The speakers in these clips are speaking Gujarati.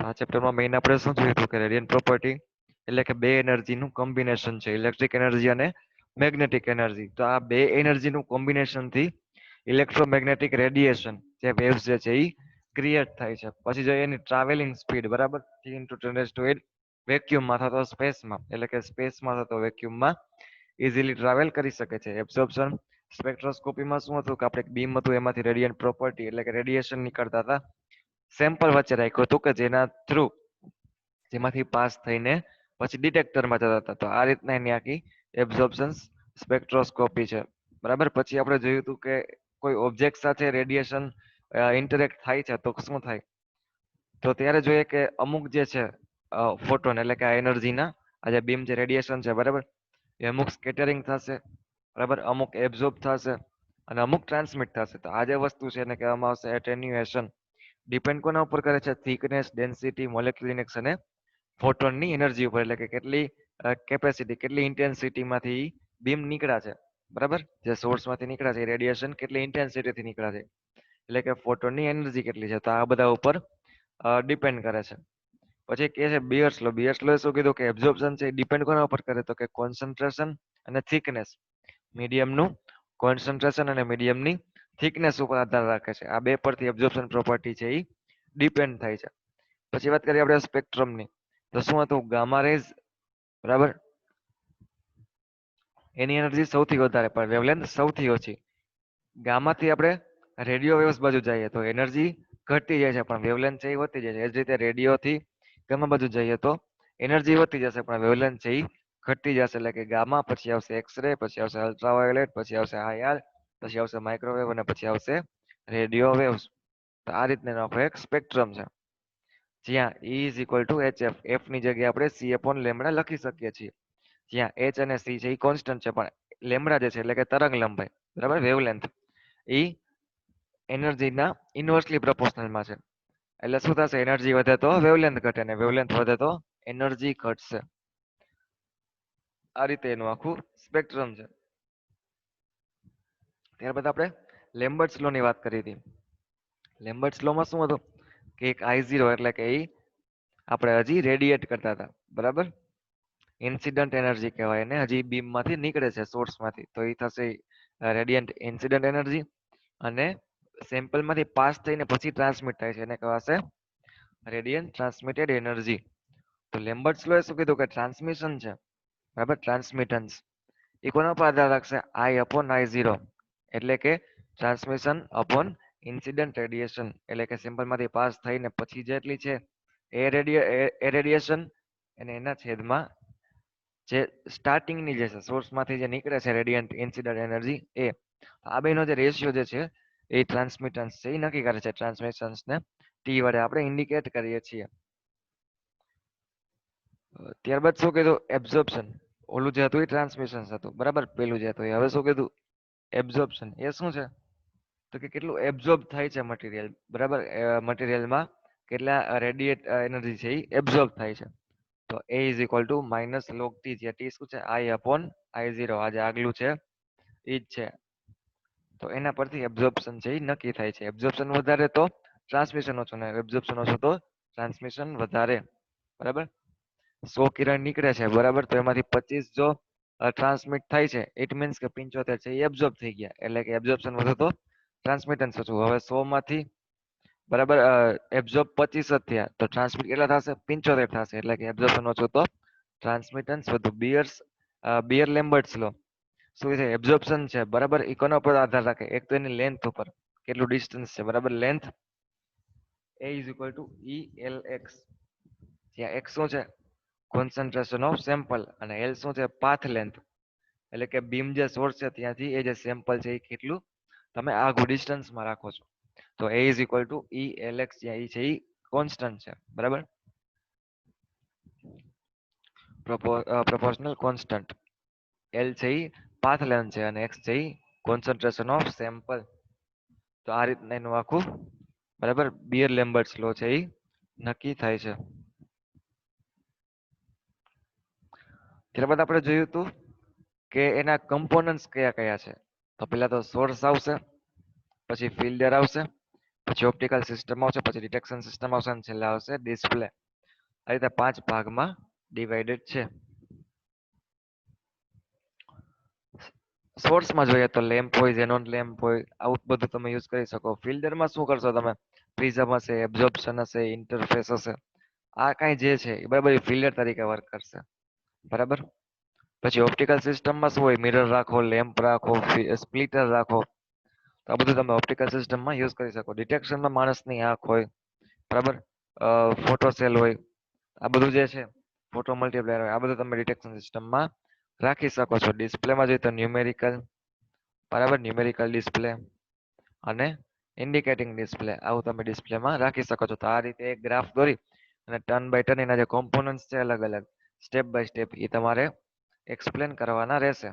આ ચેપ્ટરમાં મેઇન આપણે શું જોયું હતું કે રેડિયન્ટ પ્રોપર્ટી એટલે કે બે એનર્જીનું કોમ્બિનેશન છે, ઇલેક્ટ્રિક એનર્જી અને મેગ્નેટિક એનર્જી. તો આ બે એનર્જીનું કોમ્બિનેશનથી ઇલેક્ટ્રોમેગ્નેટિક રેડિયેશન જે વેવ્સ જે છે એ ક્રિએટ થાય છે. પછી જોઈએ એની ટ્રાવેલિંગ સ્પીડ, બરાબર, 3 × 10⁸ વેક્યુમમાં થતો સ્પેસમાં, એટલે કે સ્પેસમાં થતો વેક્યુમમાં ઇઝીલી ટ્રાવેલ કરી શકે છે. એબ્સોર્પ્શન સ્પેક્ટ્રોસ્કોપીમાં શું હતું કે આપણે એક બીમ હતું, એમાંથી રેડિયન્ટ પ્રોપર્ટી એટલે કે રેડિયેશન નીકળતા હતા, સેમ્પલ વચ્ચે રાખ્યું હતું કે જેના થ્રુ જેમાંથી પાસ થઈને પછી ડિટેક્ટરમાં જતા હતા. તો આ રીતના એની આખી એબ્ઝોર્પ્શન સ્પેક્ટ્રોસ્કોપી છે, બરાબર. પછી આપણે જોયું હતું કે કોઈ ઓબ્જેક્ટ સાથે રેડિયેશન ઇન્ટરેક્ટ થાય છે તો શું થાય, તો ત્યારે જોઈએ કે અમુક જે છે ફોટોન એટલે કે આ એનર્જીના આ જે બીમ છે, રેડિયેશન છે, બરાબર, એ અમુક સ્કેટરિંગ થશે, બરાબર, અમુક એબ્ઝોર્બ થશે અને અમુક ટ્રાન્સમિટ થશે. તો આ જે વસ્તુ છે એને કહેવામાં આવશે એટેન્યુએશન. ડિપેન્ડ કોના ઉપર કરે છે? થિકનેસ, ડેન્સિટી, મોલેક્યુલર અને ફોટોનની એનર્જી ઉપર, એટલે કે કેટલી કેપેસિટી, કેટલી ઇન્ટેન્સિટીમાંથી બીમ નીકળ્યા છે, બરાબર, જે સોર્સમાંથી નીકળ્યા છે રેડિયેશન કેટલી ઇન્ટેન્સિટીથી નીકળ્યા છે, એટલે કે ફોટોનની એનર્જી કેટલી છે. તો આ બધા ઉપર ડિપેન્ડ કરે છે. પછી કે છે બિયર્સ લો. બિયર્સ લો શું કીધું કે એબ્ઝોર્પ્શન છે ડિપેન્ડ કોના ઉપર કરે, તો કે કોન્સન્ટ્રેશન અને થિકનેસ, મીડિયમનું કોન્સન્ટ્રેશન અને મીડિયમની થિકનેસ ઉપર આધાર રાખે છે. આ બે પરથી એબ્ઝોર્પ્શન પ્રોપર્ટી છે એ ડિપેન્ડ થાય છે. પછી વાત કરીએ આપણે સ્પેક્ટ્રમની, તો શું હતું? ગામા રેઝ, બરાબર, એની એનર્જી સૌથી વધારે પણ વેવલેન્થ સૌથી ઓછી. ગામાથી આપણે રેડિયો વેવ્સ બાજુ જઈએ તો એનર્જી ઘટતી જાય છે પણ વેવલેન્થ છે એ વધતી જાય છે. એ જ રીતે રેડિયોથી ગામા બાજુ જઈએ તો એનર્જી વધતી જશે પણ વેવલેન્થ છે એ ઘટતી જશે. એટલે કે ગામા, પછી આવશે એક્સરે, પછી આવશે અલ્ટ્રાવાયોલેટ, પછી આવશે આઈઆર, પછી આવશે માઇક્રોવેવ અને પછી આવશે રેડિયો વેવ્સ. તો આ રીતના આખો એક સ્પેક્ટ્રમ છે, જ્યાં E is equal two HF, F ની જગ્યાએ આપણે C/λ લખી શકીએ છીએ. જ્યાં એચ અને સી છે એ કોન્સ્ટન્ટ છે પણ લેમડા જે છે એટલે કે તરંગ લંબાઈ, બરાબર, વેવલેન્થ, એ એનર્જીના ઇન્વર્સલી પ્રપોર્શનલમાં છે. એટલે શું થશે? એનર્જી વધે તો વેવલેન્થ ઘટે અને વેવલેન્થ વધે તો એનર્જી ઘટશે. આ રીતે એનું આખું સ્પેક્ટ્રમ છે. ત્યારબાદ આપણે લેમ્બર્ટ્સ લો ની વાત કરી હતી. લેમ્બર્ટ્સ લો માં શું હતું કે એક I0 એટલે કે એ આપણે હજી રેડિયેટ કરતા હતા, બરાબર, ઇન્સિડન્ટ એનર્જી કહેવાય એને, હજી બીમમાંથી નીકળે છે સોર્સમાંથી, તો એ થશે રેડિયન્ટ ઇન્સિડન્ટ એનર્જી. અને સેમ્પલમાંથી પાસ થઈને પછી ટ્રાન્સમિટ થાય છે એને કહેવાશે રેડિયન્ટ ટ્રાન્સમિટેડ એનર્જી. તો લેમ્બર્ટ્સ લો એ શું કીધું કે ટ્રાન્સમિશન છે, બરાબર, ટ્રાન્સમિટન્સ એ કોના પર આધાર રાખશે? I/I0, એટલે કે ટ્રાન્સમિશન અપોન ઇન્સિડન્ટ રેડિયેશન, એટલે કે સેમ્પલમાંથી પાસ થઈને પછી જેટલી છે એ રેડિયેશન અને એના છેદમાં જે સ્ટાર્ટિંગની જે છે સોર્સમાંથી જે નીકળે છે રેડિયન્ટ ઇન્સિડન્ટ એનર્જી એ. આ બેનો જે રેશિયો જે છે એ ટ્રાન્સમિટન્સ છે એ નક્કી કરે છે. ટ્રાન્સમિશન્સને ટી વડે આપણે ઇન્ડિકેટ કરીએ છીએ. ત્યારબાદ શું કીધું? એબ્ઝોર્પ્શન. ઓલું જે હતું એ ટ્રાન્સમિશન હતું, બરાબર, પેલું જે હતું એ. હવે શું કીધું? એબ્ઝોર્પ્શન. એ શું છે? તો કે કેટલું એબ્ઝોર્બ થાય છે મટીરિયલ, બરાબર, મટીરિયલમાં કેટલા રેડિયેટ એનર્જી છે એ એબ્ઝોર્બ થાય છે. તો A is equal to minus log T, જે ટી શું છે? I/I0, આજે આગલું છે એ જ છે. તો એના પરથી એબ્ઝોર્પ્શન છે એ નક્કી થાય છે. એબ્ઝોર્પ્શન વધારે તો ટ્રાન્સમિશન ઓછું, ને એબ્ઝોર્પ્શન ઓછું તો ટ્રાન્સમિશન વધારે, બરાબર. 100 કિરણ નીકળે છે, બરાબર, તો એમાંથી 25 જો ટ્રાન્સમિટ થાય છે, ઇટ મીન્સ કે 75 છે એ એબ્ઝોર્બ થઈ ગયા, એટલે કે એબ્ઝોર્પ્શન વધુ તો ટ્રાન્સમિટન્સ ઓછું. હવે 100 માંથી, બરાબર, એબ્ઝોર્બ 25 જ થયા તો ટ્રાન્સમિટ કેટલા થશે? 75 થશે, એટલે કે એબ્ઝોર્પ્શન ઓછું તો ટ્રાન્સમિટન્સ વધુ. બિયર લેમ્બર્ટ્સ લો શું છે? એબ્ઝોર્પ્શન છે, બરાબર, એ કોના પર આધાર રાખે? એક તો એની લેન્થ ઉપર, કેટલું ડિસ્ટન્સ છે, બરાબર, length, A is equal two ELX, જ્યાં x શું છે? કોન્સન્ટ્રેશન ઓફ સેમ્પલ, અને L શું છે? પાથ લેન્થ, એટલે કે બીમ જે સોર્સ છે ત્યાંથી એ જે સેમ્પલ છે એ કેટલું તમે આઘું ડિસ્ટન્સમાં રાખો છો. તો A is equal two ELX, જ્યાં એ છે એ કોન્સ્ટન્ટ છે, બરાબર, પ્રોપોર્શનલ કોન્સ્ટન્ટ. L છે એ પાથ લેન્થ છે અને x છે એ કોન્સન્ટ્રેશન ઓફ સેમ્પલ. તો આ રીતના એનું આખું, બરાબર, બિયર લેમ્બર્ટ્સ લો છે એ નક્કી થાય છે. ત્યારબાદ આપણે જોયું હતું કે એના કમ્પોનન્ટ્સ કયા કયા છે. તો પેલા તો સોર્સ આવશે, પછી ફિલ્ટર આવશે, પછી ઓપ્ટિકલ સિસ્ટમ આવશે, પછી ડિટેક્શન સિસ્ટમ આવશે અને છેલ્લે આવશે ડિસ્પ્લે. આ રીતે 5 ભાગમાં ડિવાઇડેડ છે. સોર્સમાં જોઈએ તો લેમ્પ હોય, ઝેનોન લેમ્પ હોય, આવું બધું તમે યુઝ કરી શકો. ફિલ્ટરમાં શું કરશો તમે? પ્રિઝમ હશે, એબ્ઝોર્પ્શન હશે, ઇન્ટરફેસ હશે, આ કાંઈ જે છે એ બરાબર ફિલ્ટર તરીકે વર્ક કરશે. બરાબર. પછી ઓપ્ટિકલ સિસ્ટમમાં શું હોય? મિરર રાખો, લેમ્પ રાખો, સ્પ્લિટર રાખો, તો આ બધું તમે ઓપ્ટિકલ સિસ્ટમમાં યુઝ કરી શકો. ડિટેક્શનમાં માણસની આંખ હોય, બરાબર, ફોટો સેલ હોય, આ બધું જે છે ફોટો મલ્ટીપ્લાયર હોય, આ બધું તમે ડિટેક્શન સિસ્ટમમાં રાખી શકો છો. ડિસ્પ્લેમાં જોઈએ તો ન્યુમેરિકલ, બરાબર, ન્યુમેરિકલ ડિસ્પ્લે અને ઇન્ડિકેટિંગ ડિસ્પ્લે, આવું તમે ડિસ્પ્લેમાં રાખી શકો છો. તો આ રીતે એક ગ્રાફ દોરી અને ટર્ન બાય ટર્ન એના જે કોમ્પોનન્ટ્સ છે અલગ અલગ સ્ટેપ બાય સ્ટેપ એ તમારે એક્સપ્લેન કરવાના રહેશે.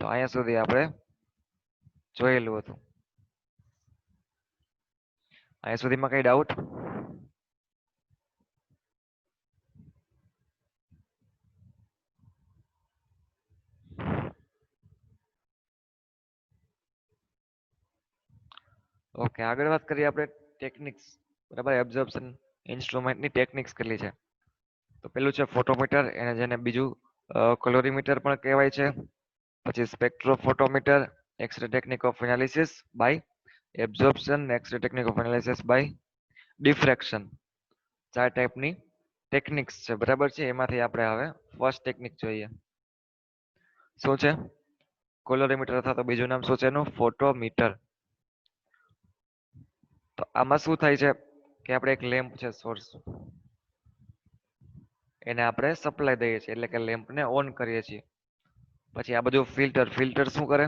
તો અહીંયા સુધી આપણે જોયેલું હતું. અહીંયા સુધીમાં કઈ ડાઉટ? ઓકે, આગળ વાત કરીએ આપણે ટેકનિક્સ, બરાબર, એબ્ઝોર્પ્શન ઇન્સ્ટ્રુમેન્ટની ટેકનિક્સ કેટલી છે. તો પેલું છે ફોટોમીટર, એને જેને બીજું કલોરીમીટર પણ કહેવાય છે. પછી spectrophotometer, x ray technique of analysis by absorption, x ray technique of analysis by diffraction. 4 ટાઈપની ટેકનિક્સ છે, બરાબર છે. એમાંથી આપણે હવે ફર્સ્ટ ટેકનિક જોઈએ. શું છે? કોલોરીમીટર, અથવા તો બીજું નામ શું છે એનું? ફોટોમીટર. તો આમાં શું થાય છે કે આપણે એક લેમ્પ છે સોર્સ, એને આપણે સપ્લાય દઈએ છીએ, એટલે કે લેમ્પને ઓન કરીએ છીએ. પછી આ બધું ફિલ્ટર, ફિલ્ટર શું કરે?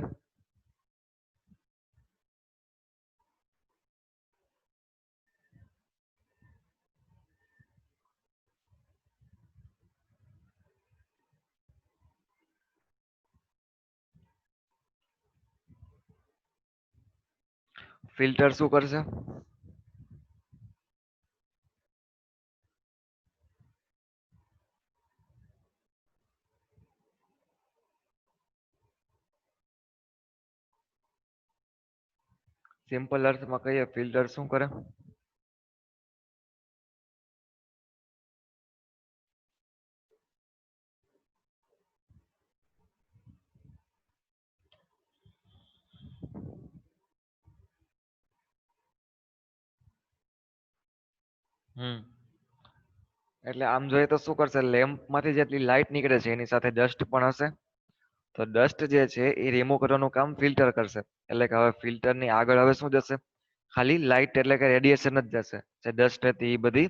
ફિલ્ટર શું કરશે? સિમ્પલ અર્થમાં કહીએ, ફિલ્ટર શું કરે? એટલે આમ જોઈએ તો શું કરશે? લેમ્પ માંથી જેટલી લાઈટ નીકળે છે એની સાથે ડસ્ટ પણ હશે. તો ડસ્ટ જે છે એ રિમૂવ કરવાનું કામ ફિલ્ટર કરશે. એટલે કે હવે ફિલ્ટર ની આગળ હવે શું જશે? ખાલી લાઈટ, એટલે કે રેડિયેશન જ જશે. જે ડસ્ટ હતી એ બધી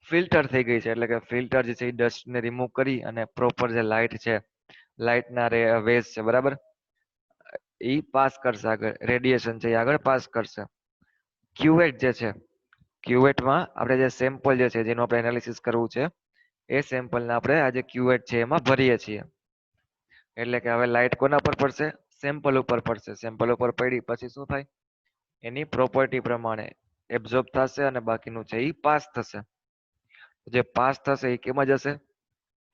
ફિલ્ટર થઈ ગઈ છે. એટલે કે ફિલ્ટર જે છે એ ડસ્ટ ને રિમૂવ કરી અને પ્રોપર જે લાઈટ છે, લાઈટના વેઝ છે, બરાબર, એ પાસ કરશે આગળ. રેડિયેશન છે એ આગળ પાસ કરશે. ક્યુવેટ જે છે, ક્યુવેટમાં આપણે જે સેમ્પલ જે છે જેનું આપણે એનાલિસિસ કરવું છે, એ સેમ્પલને આપણે આજે ક્યુવેટ છે એમાં ભરીએ છીએ. એટલે કે હવે લાઈટ કોના પર પડશે? સેમ્પલ ઉપર પડશે. સેમ્પલ ઉપર પડી પછી શું થાય? એની પ્રોપર્ટી પ્રમાણે એબ્ઝોર્બ થશે અને બાકીનું છે એ પાસ થશે. જે પાસ થશે એ કેમાં જશે?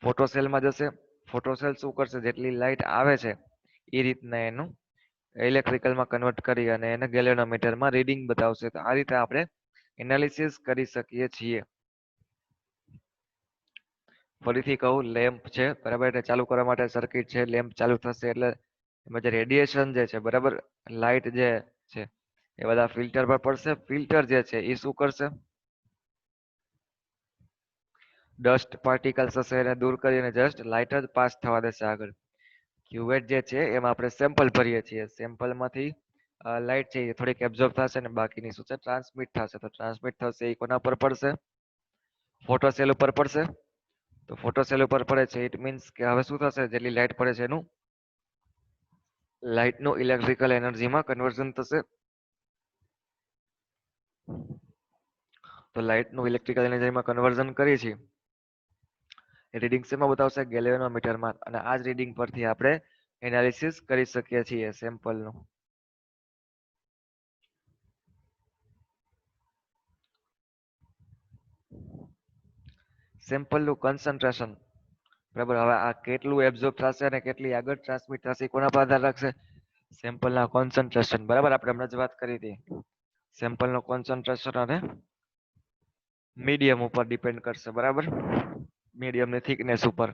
ફોટોસેલમાં જશે. ફોટોસેલ શું કરશે? જેટલી લાઈટ આવે છે એ રીતના એનું ઇલેક્ટ્રિકલમાં કન્વર્ટ કરી અને એને ગેલેનોમીટરમાં રીડિંગ બતાવશે. તો આ રીતે આપણે એનાલિસિસ કરી શકીએ છીએ. ફરીથી કહું, લેમ્પ છે, બરાબર, એટલે ચાલુ કરવા માટે સર્કિટ છે, લેમ્પ ચાલુ થશે એટલે એમાં જે રેડિયેશન જે છે, બરાબર, લાઇટ જે છે એ બધા ફિલ્ટર પર પડશે. ફિલ્ટર જે છે એ શું કરશે? ડસ્ટ પાર્ટિકલ્સ હશે એને દૂર કરીને જસ્ટ લાઇટ જ પાસ થવા દેશે આગળ. ક્યુવેટ જે છે એમાં આપણે સેમ્પલ ભરીએ છીએ. સેમ્પલમાંથી લાઇટ છે એ થોડીક એબ્ઝોર્બ થશે અને બાકીની શું છે? ટ્રાન્સમિટ થશે. તો ટ્રાન્સમિટ થશે એ કોના પર પડશે? ફોટો સેલ ઉપર પડશે. તો ફોટો સેલ ઉપર પડે છે ઇટ મીન્સ કે હવે શું થશે? જેટલી લાઇટ પડે છે એનું લાઇટનું ઇલેક્ટ્રિકલ એનર્જીમાં કન્વર્ઝન થશે. તો લાઇટનું ઇલેક્ટ્રિકલ એનર્જીમાં કન્વર્ઝન કરી છે એ રીડિંગ શેમાં બતાવશે? ગેલ્વેનોમીટરમાં. અને આ જ રીડિંગ પરથી આપણે એનાલિસિસ કરી શકીએ છીએ સેમ્પલનું. સેમ્પલનું કન્સન્ટ્રેશન, બરાબર, હવે આ કેટલું એબ્ઝોર્બ થશે અને કેટલી આગળ ટ્રાન્સમિટ થશે કોના પર આધાર રાખશે? સેમ્પલના કોન્સન્ટ્રેશન, બરાબર, આપણે હમણાં જ વાત કરી હતી. સેમ્પલનું કોન્સન્ટ્રેશન અને મીડિયમ ઉપર ડિપેન્ડ કરશે, બરાબર, મીડિયમની થિકનેસ ઉપર.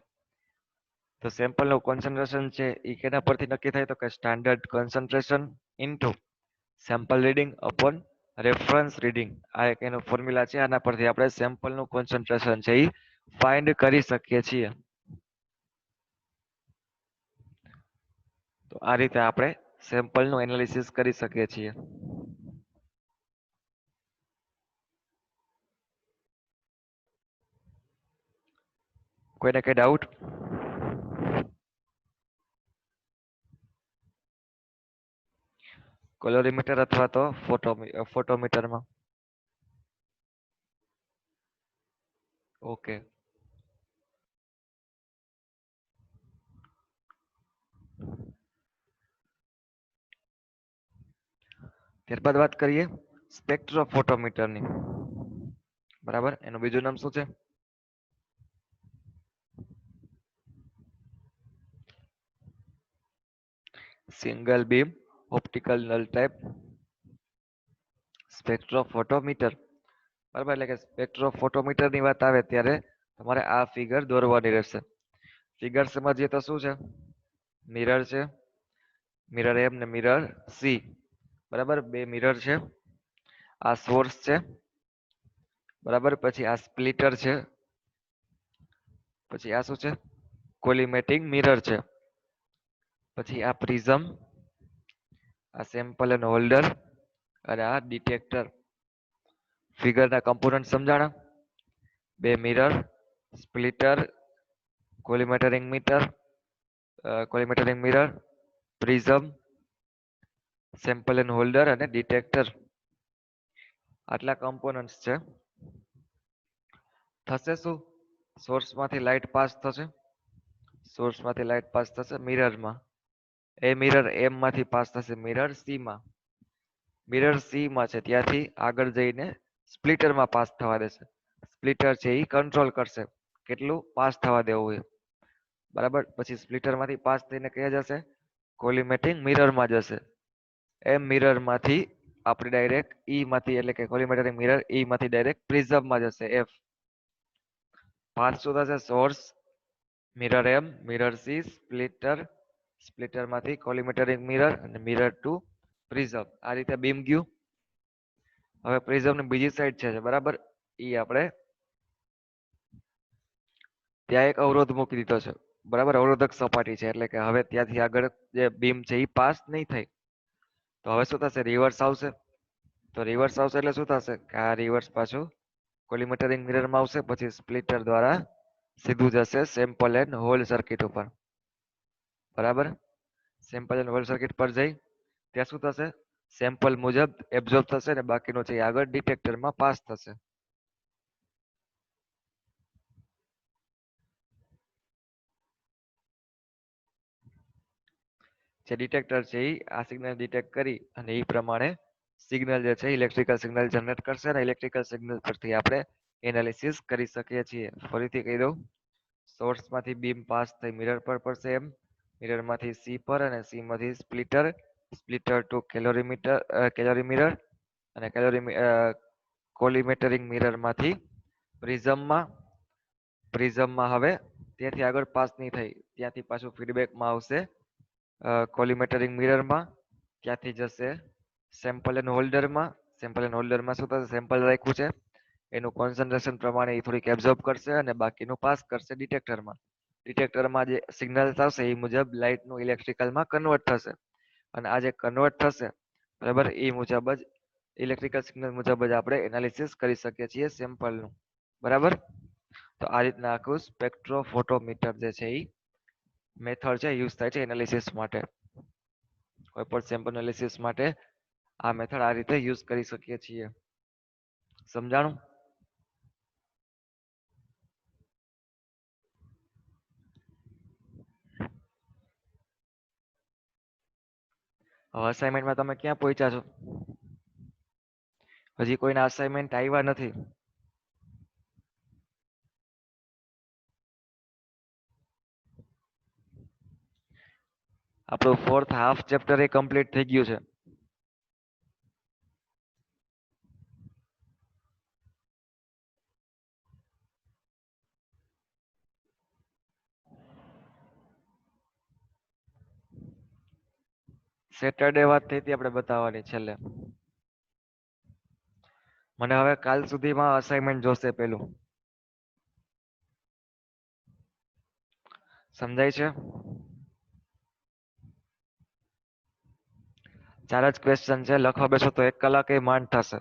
તો સેમ્પલનું કોન્સન્ટ્રેશન છે એ કેના પરથી નક્કી થાય, તો કે standard concentration into sample reading upon reference reading. આ એક એનો ફોર્મ્યુલા છે, આના પરથી આપણે સેમ્પલનું કોન્સન્ટ્રેશન છે એ ફાઇન્ડ કરી શકીએ છીએ. તો આ રીતે આપણે સેમ્પલનું એનાલિસિસ કરી શકીએ છીએ. કોઈને કઈ ડાઉટ? કોલોરીમીટર અથવા તો ફોટોમીટરમાં. ઓકે, ત્યારબાદ વાત કરીએ સ્પેક્ટ્રોફોટોમીટરની. બરાબર, એનું બીજું નામ શું છે? Single beam optical null type spectrophotometer. બરાબર, એટલે કે સ્પેક્ટ્રોફોટોમીટરની વાત આવે ત્યારે તમારે આ ફિગર દોરવાની રહેશે. ફિગર સમજીએ તો શું છે? મિરર છે, મિરર એમ ને મિરર સી. બરાબર, બે મિરર છે. આ સોર્સ છે, બરાબર, પછી આ સ્પ્લિટર છે, પછી આ શું છે? કોલિમેટિંગ મિરર છે, પછી આ પ્રિઝમ, આ સેમ્પલ એન્ડ હોલ્ડર અને આ ડિટેક્ટર. ફિગરના કમ્પોનન્ટ સમજાણા? બે mirror, splitter, collimating meter, collimating mirror, prism, sample and holder અને ડિટેક્ટર. આટલા કમ્પોનન્ટ્સ છે. થશે શું? સોર્સમાંથી લાઇટ પાસ થશે, સોર્સમાંથી લાઇટ પાસ થશે મિરરમાં. એ મિરર એમ માંથી પાસ થશે મિરર સી માં. મિરર સી માં છે ત્યાંથી આગળ જઈને સ્પ્લિટરમાં પાસ થવા દેશે. સ્પ્લિટર છે એ કંટ્રોલ કરશે કેટલું પાસ થવા દેવું હોય. બરાબર, પછી સ્પ્લિટરમાંથી પાસ થઈને ક્યાં જશે? કોલિમેટિંગ મિરરમાં જશે. એમ મિરરમાંથી આપણે ડાયરેક્ટ ઈ માંથી, એટલે કે કોલિમેટરિંગ મિરર ઈ માંથી ડાયરેક્ટ પ્રિઝમમાં જશે એફ. પાસ શું થશે? સોર્સ, મિરર એમ, મિરર સી, સ્પ્લિટર, સ્પ્લિટરમાંથી કોલિમેટરિંગ મિરર અને મિરર ટુ પ્રિઝમ. આ રીતે બીમ ગયું. હવે પ્રિઝમની બીજી સાઈડ છે, બરાબર, ઈ આપણે ત્યાં એક અવરોધ મૂકી દીધો છે. બરાબર, અવરોધક સપાટી છે, એટલે કે હવે ત્યાંથી આગળ જે બીમ છે એ પાસ નહીં થાય. તો હવે શું થશે? રિવર્સ આવશે. તો રિવર્સ આવશે એટલે શું થશે? કે આ રિવર્સ પાછું કોલિમેટરિંગ મિરરમાં આવશે, પછી સ્પ્લિટર દ્વારા સીધું જશે સેમ્પલ એન્ડ હોલ સર્કિટ ઉપર. બરાબર, સેમ્પલ એન્ડ હોલ સર્કિટ પર જઈ ત્યાં શું થશે? સેમ્પલ મુજબ એબ્ઝોર્બ થશે ને બાકીનું છે આગળ ડિટેક્ટરમાં પાસ થશે. જે ડિટેક્ટર છે એ આ સિગ્નલ ડિટેક્ટ કરી અને એ પ્રમાણે સિગ્નલ જે છે ઇલેક્ટ્રિકલ સિગ્નલ જનરેટ કરશે અને ઇલેક્ટ્રિકલ સિગ્નલ પરથી આપણે એનાલિસિસ કરી શકીએ છીએ. ફરીથી કહી દઉં, સોર્સમાંથી બીમ પાસ થઈ મિરર પર પડશે એમ, મિરરમાંથી સી પર અને સી માંથી splitter, splitter to calorimeter, calorie mirror અને કોલિમેટરિંગ મિરરમાંથી પ્રિઝમમાં. પ્રિઝમમાં હવે ત્યાંથી આગળ પાસ નહીં થઈ, ત્યાંથી પાછું ફીડબેકમાં આવશે કોલિમેટરિંગ મિરરમાં. ત્યાંથી જશે સેમ્પલ એન્ડ હોલ્ડરમાં. સેમ્પલ એન્ડ હોલ્ડરમાં શું થશે? સેમ્પલ રાખ્યું છે એનું કોન્સન્ટ્રેશન પ્રમાણે એ થોડીક એબ્ઝોર્બ કરશે અને બાકીનું પાસ કરશે ડિટેક્ટરમાં. ડિટેક્ટરમાં જે સિગ્નલ આવશે એ મુજબ લાઇટનું ઇલેક્ટ્રિકલમાં કન્વર્ટ થશે અને આ જે કન્વર્ટ થશે, બરાબર, એ મુજબ જ ઇલેક્ટ્રિકલ સિગ્નલ મુજબ જ આપણે એનાલિસિસ કરી શકીએ છીએ સેમ્પલનું. બરાબર, તો આ રીતના આખું સ્પેક્ટ્રોફોટોમીટર જે છે એ મેથડ છે યુઝ થાય છે એનાલિસિસ માટે. કોઈ પણ સેમ્પલ એનાલિસિસ માટે આ મેથડ આ રીતે યુઝ કરી શકીએ છીએ. સમજાણું? હવે અસાઇનમેન્ટમાં તમે ક્યાં પહોંચ્યા છો? હજી કોઈના અસાઇનમેન્ટ આવ્યા નથી? આપણું ફોર્થ હાફ ચેપ્ટર એ કમ્પ્લીટ થઈ ગયું છે. સેટરડે વાત થઈ હતી આપણે બતાવવાની છેલ્લે. મને હવે કાલ સુધીમાં અસાઇનમેન્ટ જોશે પેલું. સમજાય છે? 4 જ ક્વેશ્ચન છે, લખવા બેસો તો 1 કલાક એ માંડ થશે.